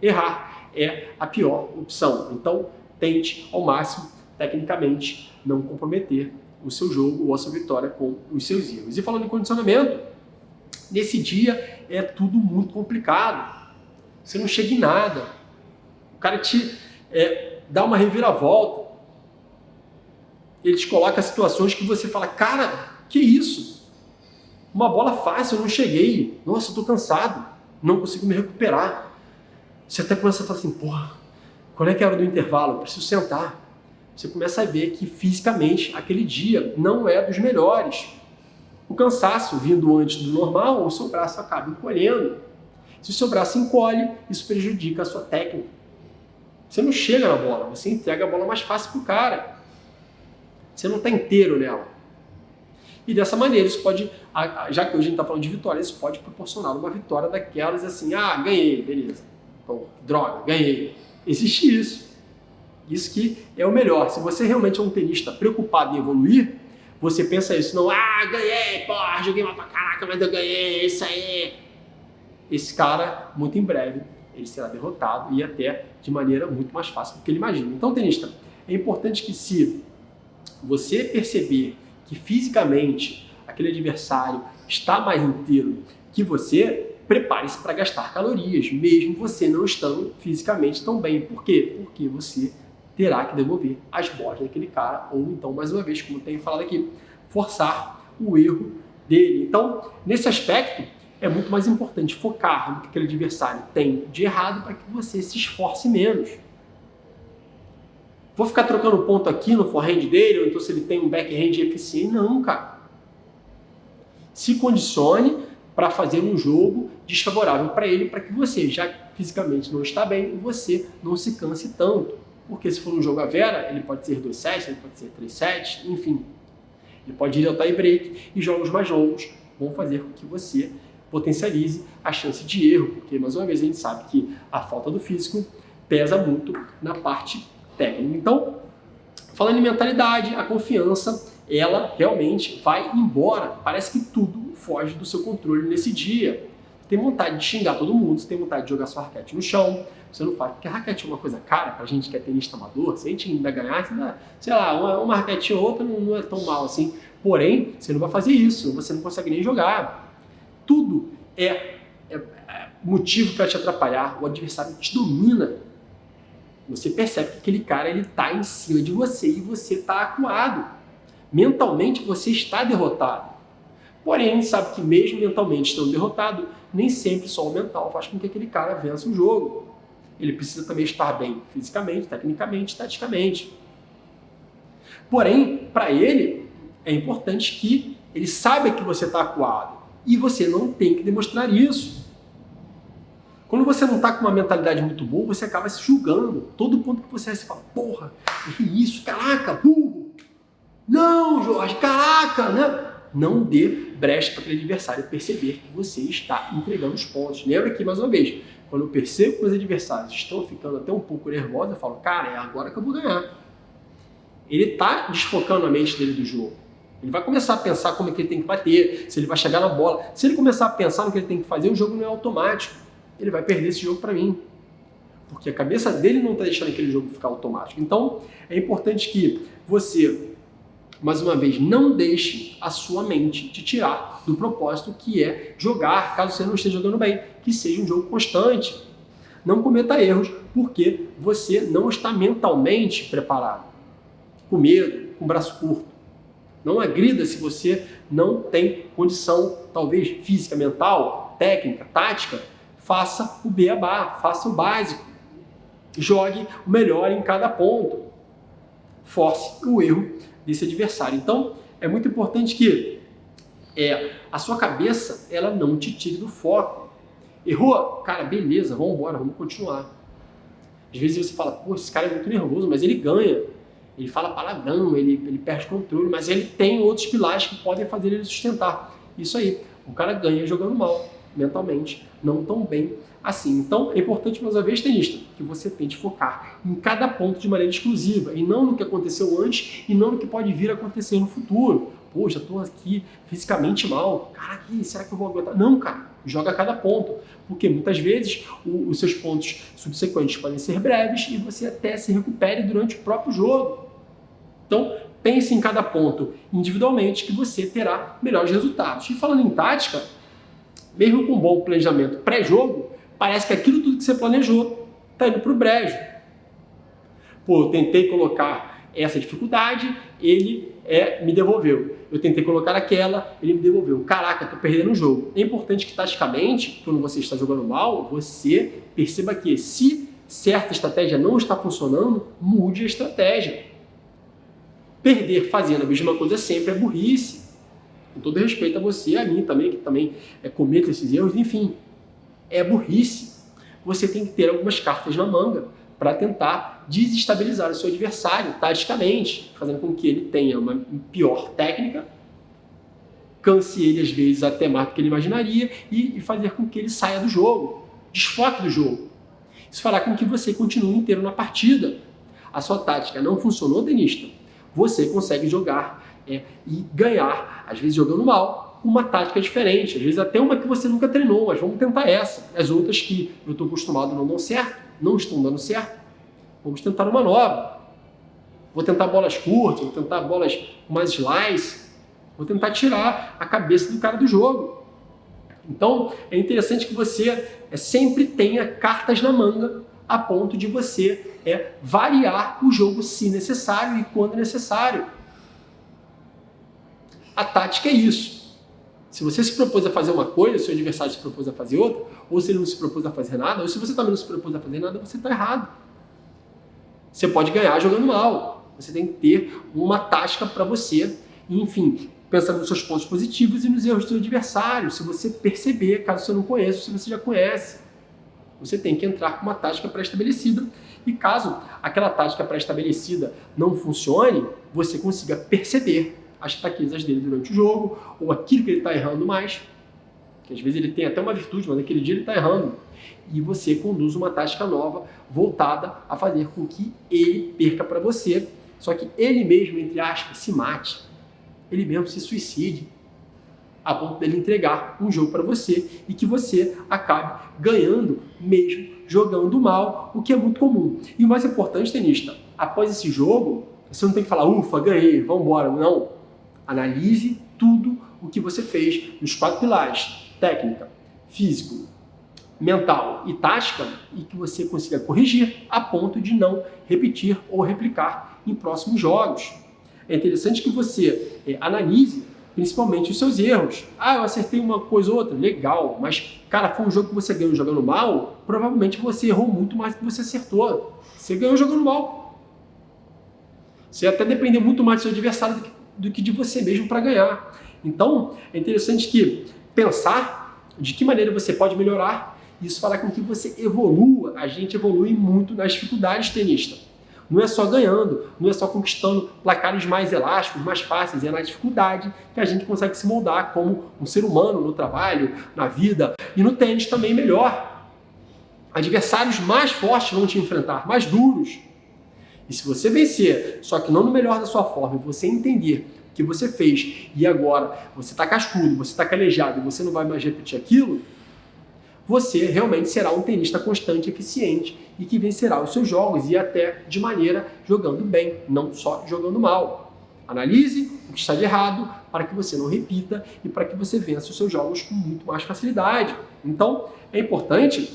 Errar é a pior opção, então tente ao máximo tecnicamente não comprometer o seu jogo ou a sua vitória com os seus erros. E falando em condicionamento, Nesse dia é tudo muito complicado. Você não chega em nada. O cara te dá uma reviravolta. Ele te coloca situações que você fala, cara, que isso? Uma bola fácil, eu não cheguei. Nossa, eu tô cansado. Não consigo me recuperar. Você até começa a falar assim, porra, quando é que é a hora do intervalo? Eu preciso sentar. Você começa a ver que fisicamente aquele dia não é dos melhores. O cansaço vindo antes do normal, o seu braço acaba encolhendo. Se o seu braço encolhe, isso prejudica a sua técnica. Você não chega na bola, você entrega a bola mais fácil para o cara. Você não está inteiro nela. E dessa maneira, isso pode, já que hoje a gente está falando de vitória, isso pode proporcionar uma vitória daquelas assim, ganhei, beleza. Então, droga, ganhei. Existe isso. Isso que é o melhor. Se você realmente é um tenista preocupado em evoluir, você pensa isso, não, ganhei, porra, joguei mal pra caraca, mas eu ganhei, isso aí. Esse cara, muito em breve, ele será derrotado e até de maneira muito mais fácil do que ele imagina. Então, tenista, é importante que se você perceber que fisicamente aquele adversário está mais inteiro que você, prepare-se para gastar calorias, mesmo você não estando fisicamente tão bem. Por quê? Porque você terá que devolver as bolas daquele cara, ou então, mais uma vez, como eu tenho falado aqui, forçar o erro dele. Então, nesse aspecto, é muito mais importante focar no que aquele adversário tem de errado para que você se esforce menos. Vou ficar trocando ponto aqui no forehand dele, ou então se ele tem um backhand eficiente. Não, cara. Se condicione para fazer um jogo desfavorável para ele, para que você, já que fisicamente não está bem, você não se canse tanto. Porque se for um jogo à vera, ele pode ser 2 sets, ele pode ser 3 sets, enfim. Ele pode ir ao tie break e jogos mais longos vão fazer com que você potencialize a chance de erro, porque, mais uma vez, a gente sabe que a falta do físico pesa muito na parte técnica. Então, falando em mentalidade, a confiança, ela realmente vai embora. Parece que tudo foge do seu controle nesse dia. Você tem vontade de xingar todo mundo, você tem vontade de jogar sua raquete no chão, você não faz, porque a raquete é uma coisa cara pra gente que é tenista amador, se a gente ainda ganhar, sei lá, uma raquetinha ou outra não é tão mal assim. Porém, você não vai fazer isso, você não consegue nem jogar. Tudo é motivo para te atrapalhar, o adversário te domina. Você percebe que aquele cara está em cima de você e você está acuado. Mentalmente você está derrotado. Porém, a gente sabe que mesmo mentalmente estando derrotado, nem sempre só o mental faz com que aquele cara vença o jogo. Ele precisa também estar bem fisicamente, tecnicamente, taticamente. Porém, para ele, é importante que ele saiba que você está acuado. E você não tem que demonstrar isso. Quando você não está com uma mentalidade muito boa, você acaba se julgando. Todo ponto que você fala, porra, que isso, caraca, burro. Não, Jorge, caraca, né? Não dê brecha para aquele adversário perceber que você está entregando os pontos. Lembra que, mais uma vez, quando eu percebo que os adversários estão ficando até um pouco nervosos, eu falo, cara, é agora que eu vou ganhar. Ele está desfocando a mente dele do jogo. Ele vai começar a pensar como é que ele tem que bater, se ele vai chegar na bola. Se ele começar a pensar no que ele tem que fazer, o jogo não é automático. Ele vai perder esse jogo para mim. Porque a cabeça dele não está deixando aquele jogo ficar automático. Então, é importante que você, mais uma vez, não deixe a sua mente te tirar do propósito que é jogar, caso você não esteja jogando bem, que seja um jogo constante. Não cometa erros, porque você não está mentalmente preparado. Com medo, com braço curto. Não agrida se você não tem condição, talvez física, mental, técnica, tática. Faça o beabá, faça o básico. Jogue o melhor em cada ponto. Force o erro desse adversário. Então, é muito importante que a sua cabeça ela não te tire do foco. Errou? Cara, beleza, vamos embora, vamos continuar. Às vezes você fala, pô, esse cara é muito nervoso, mas ele ganha. Ele fala palavrão, ele perde controle, mas ele tem outros pilares que podem fazer ele sustentar. Isso aí, o cara ganha jogando mal, mentalmente, não tão bem assim. Então, é importante, mais uma vez, tenista, que você tente focar em cada ponto de maneira exclusiva, e não no que aconteceu antes, e não no que pode vir a acontecer no futuro. Pô, já estou aqui fisicamente mal. Caraca, será que eu vou aguentar? Não, cara, joga cada ponto. Porque muitas vezes os seus pontos subsequentes podem ser breves e você até se recupere durante o próprio jogo. Então, pense em cada ponto individualmente que você terá melhores resultados. E falando em tática, mesmo com um bom planejamento pré-jogo, parece que aquilo tudo que você planejou está indo para o brejo. Pô, eu tentei colocar essa dificuldade, ele me devolveu. Eu tentei colocar aquela, ele me devolveu. Caraca, estou perdendo o jogo. É importante que, taticamente, quando você está jogando mal, você perceba que se certa estratégia não está funcionando, mude a estratégia. Perder fazendo a mesma coisa sempre é burrice. Com todo respeito a você, a mim também, que também cometo esses erros, enfim, é burrice. Você tem que ter algumas cartas na manga para tentar desestabilizar o seu adversário taticamente, fazendo com que ele tenha uma pior técnica, canse ele às vezes até mais do que ele imaginaria e fazer com que ele saia do jogo, desfoque do jogo. Isso fará com que você continue inteiro na partida. A sua tática não funcionou, tenista, você consegue jogar e ganhar, às vezes jogando mal, uma tática diferente, às vezes até uma que você nunca treinou, mas vamos tentar essa. As outras que eu estou acostumado não dão certo, não estão dando certo, vamos tentar uma nova. Vou tentar bolas curtas, vou tentar bolas com mais slice, vou tentar tirar a cabeça do cara do jogo. Então, é interessante que você sempre tenha cartas na manga a ponto de você variar o jogo se necessário e quando necessário. A tática é isso. Se você se propôs a fazer uma coisa, seu adversário se propôs a fazer outra, ou se ele não se propôs a fazer nada, ou se você também não se propôs a fazer nada, você está errado. Você pode ganhar jogando mal. Você tem que ter uma tática para você, enfim, pensando nos seus pontos positivos e nos erros do seu adversário. Se você perceber, caso você não conheça, se você já conhece, você tem que entrar com uma tática pré-estabelecida. E caso aquela tática pré-estabelecida não funcione, você consiga perceber as fraquezas dele durante o jogo, ou aquilo que ele está errando mais, que às vezes ele tem até uma virtude, mas naquele dia ele está errando, e você conduz uma tática nova voltada a fazer com que ele perca para você, só que ele mesmo, entre aspas, se mate, ele mesmo se suicide, a ponto dele entregar um jogo para você e que você acabe ganhando mesmo jogando mal, o que é muito comum. E o mais importante, tenista, após esse jogo, você não tem que falar, ufa, ganhei, vamos embora, não. Analise tudo o que você fez nos 4 pilares, técnica, físico, mental e tática, e que você consiga corrigir a ponto de não repetir ou replicar em próximos jogos. É interessante que você analise principalmente os seus erros. Ah, eu acertei uma coisa ou outra, legal, mas, cara, foi um jogo que você ganhou jogando mal, provavelmente você errou muito mais do que você acertou. Você ganhou jogando mal. Você até dependeu muito mais do seu adversário do que de você mesmo para ganhar. Então, é interessante que pensar de que maneira você pode melhorar, isso fará com que você evolua. A gente evolui muito nas dificuldades, tenista. Não é só ganhando, não é só conquistando placares mais elásticos, mais fáceis, é na dificuldade que a gente consegue se moldar como um ser humano no trabalho, na vida e no tênis também melhor. Adversários mais fortes vão te enfrentar, mais duros. E se você vencer, só que não no melhor da sua forma, e você entender o que você fez e agora você está cascudo, você está calejado e você não vai mais repetir aquilo, você realmente será um tenista constante, eficiente e que vencerá os seus jogos e até de maneira jogando bem, não só jogando mal. Analise o que está de errado para que você não repita e para que você vença os seus jogos com muito mais facilidade. Então, é importante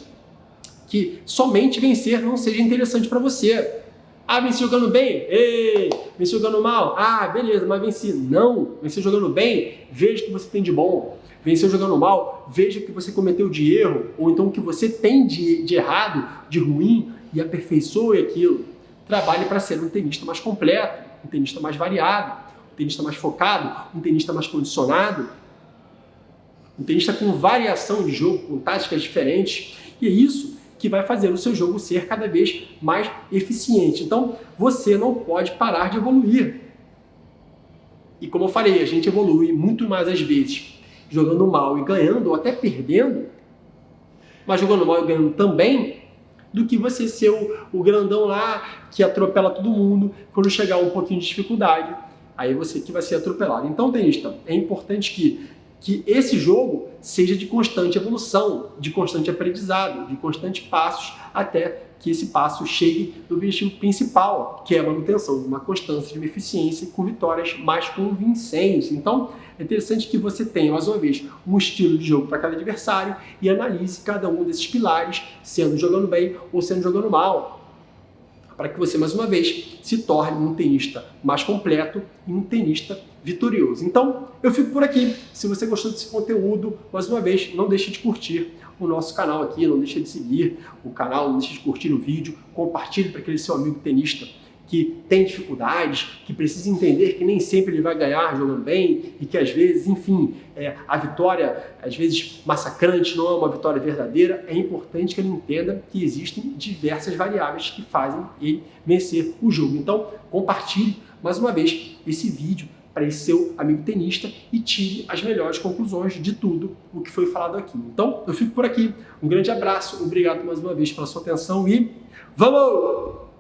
que somente vencer não seja interessante para você. Ah, venci jogando bem? Ei! Venci jogando mal? Ah, beleza, mas venci. Não! Venci jogando bem? Veja o que você tem de bom. Venceu jogando mal? Veja o que você cometeu de erro, ou então o que você tem de errado, de ruim, e aperfeiçoe aquilo. Trabalhe para ser um tenista mais completo, um tenista mais variado, um tenista mais focado, um tenista mais condicionado, um tenista com variação de jogo, com táticas diferentes. E é isso que vai fazer o seu jogo ser cada vez mais eficiente. Então, você não pode parar de evoluir. E como eu falei, a gente evolui muito mais às vezes jogando mal e ganhando, ou até perdendo, mas jogando mal e ganhando também, do que você ser o grandão lá que atropela todo mundo quando chegar um pouquinho de dificuldade. Aí você que vai ser atropelado. Então, tenista, é importante que que esse jogo seja de constante evolução, de constante aprendizado, de constantes passos, até que esse passo chegue no objetivo principal, que é a manutenção de uma constância de uma eficiência com vitórias mais convincentes. Então, é interessante que você tenha, mais uma vez, um estilo de jogo para cada adversário e analise cada um desses pilares, sendo jogando bem ou sendo jogando mal, para que você, mais uma vez, se torne um tenista mais completo e um tenista vitorioso. Então, eu fico por aqui. Se você gostou desse conteúdo, mais uma vez, não deixe de curtir o nosso canal aqui, não deixe de seguir o canal, não deixe de curtir o vídeo, compartilhe para aquele seu amigo tenista que tem dificuldades, que precisa entender que nem sempre ele vai ganhar jogando bem e que às vezes, enfim, a vitória, às vezes massacrante, não é uma vitória verdadeira. É importante que ele entenda que existem diversas variáveis que fazem ele vencer o jogo. Então, compartilhe mais uma vez esse vídeo para esse seu amigo tenista e tire as melhores conclusões de tudo o que foi falado aqui. Então, eu fico por aqui. Um grande abraço, obrigado mais uma vez pela sua atenção e vamos!